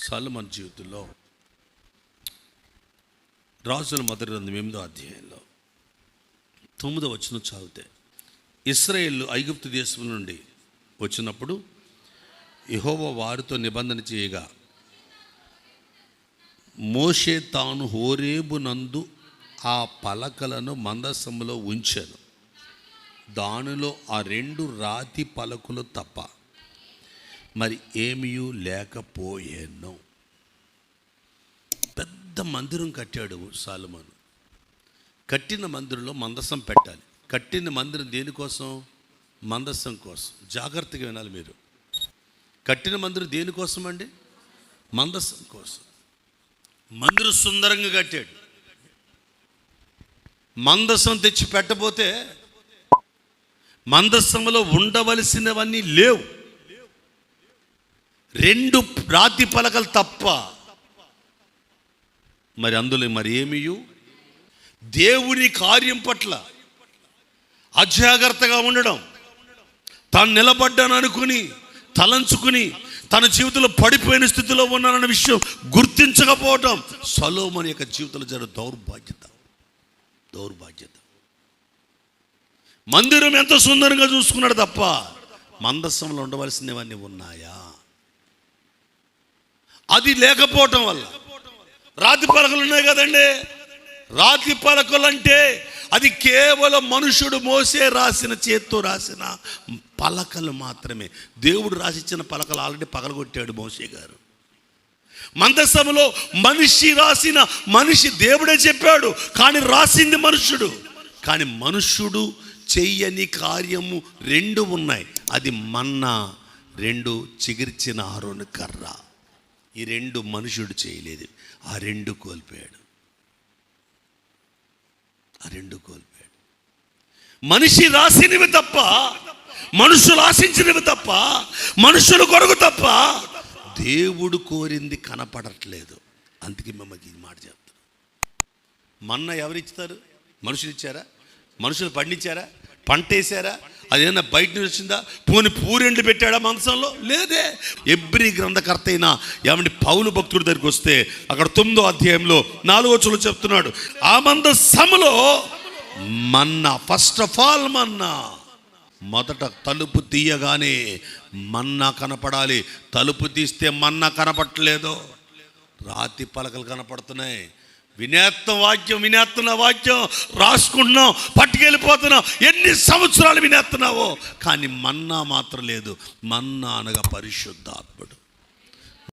సొలొమోను జీవితంలో రాజుల మొదటి గ్రంథం 8వ అధ్యాయంలో 9వ వచనం చదివితే, ఇశ్రాయేలు ఐగుప్తు దేశం నుండి వచ్చినప్పుడు యెహోవా వారితో నిబంధన చేయగా మోషే తాను హోరేబు నందు ఆ పలకలను మందసములో ఉంచాను. దానిలో ఆ 2 రాతి పలకలు తప్ప మరి ఏమీ లేకపోయాను. పెద్ద మందిరం కట్టాడు సొలొమోను. కట్టిన మందిరంలో మందసం పెట్టాలి. కట్టిన మందిరం దేనికోసం? మందసం కోసం. జాగ్రత్తగా వినాలి మీరు. కట్టిన మందిరం దేనికోసం అండి? మందసం కోసం. మందిరం సుందరంగా కట్టాడు. మందసం తెచ్చి పెట్టబోతే మందసంలో ఉండవలసినవన్నీ లేవు. 2 రాతి పలకలు తప్ప మరి అందులో మరి ఏమీ దేవుని కార్యం పట్ల అజాగ్రత్తగా ఉండడం, తాను నిలబడ్డాను అనుకుని తలంచుకుని తన జీవితంలో పడిపోయిన స్థితిలో ఉన్నానన్న విషయం గుర్తించకపోవటం సొలొమోను యొక్క జీవితంలో జరిగే దౌర్భాగ్యత. మందిరం ఎంతో సుందరంగా చూసుకున్నాడు తప్ప మందసంలో ఉండవలసినవన్నీ ఉన్నాయా? అది లేకపోవటం వల్ల రాతి పలకలు ఉన్నాయి కదండి. రాతి పలకలు అంటే అది కేవలం మనుషుడు మోసే రాసిన, చేత్తో రాసిన పలకలు మాత్రమే. దేవుడు రాసిచ్చిన పలకలు ఆల్రెడీ పగలగొట్టాడు మోసే గారు. మందసములో మనిషి దేవుడే చెప్పాడు, కానీ రాసింది మనుషుడు. కానీ మనుషుడు చెయ్యని కార్యము 2 ఉన్నాయి. అది మన్నా, 2 చిగిర్చిన ఆరోను కర్ర. ఈ 2 మనుషుడు చేయలేదు. ఆ 2 కోల్పోయాడు. మనిషి రాసినవి తప్ప, మనుషులు ఆశించినవి తప్ప, మనుషుల కొరకు తప్ప దేవుడు కోరింది కనపడట్లేదు. అందుకే మిమ్మల్ని ఈ మాట చెప్తాను. మన్నా ఎవరు ఇస్తారు? మనుషులు ఇచ్చారా? మనుషులు పండించారా? పంట వేసారా? అదేనా బయట నుంచి వచ్చిందా? పోని పూరెండ్లు పెట్టాడా మందసంలో? లేదే. ఎబ్రీ గ్రంథకర్త అయినా ఏమంటే పౌలు భక్తుడి దగ్గరికి వస్తే అక్కడ 9వ అధ్యాయంలో 4వ వచనంలో చెప్తున్నాడు, ఆ మందసములో మన్నా, ఫస్ట్ ఆఫ్ ఆల్ మన్నా. మొదట తలుపు తీయగానే మన్నా కనపడాలి. తలుపు తీస్తే మన్నా కనపడట్లేదు, రాతి పలకలు కనపడుతున్నాయి. వినేస్తున్న వాక్యం రాసుకుంటున్నాం, పట్టుకెళ్ళిపోతున్నాం. ఎన్ని సంవత్సరాలు వినేస్తున్నావో, కానీ మన్నా మాత్రం లేదు. మన్నా అనగా పరిశుద్ధాత్ముడు.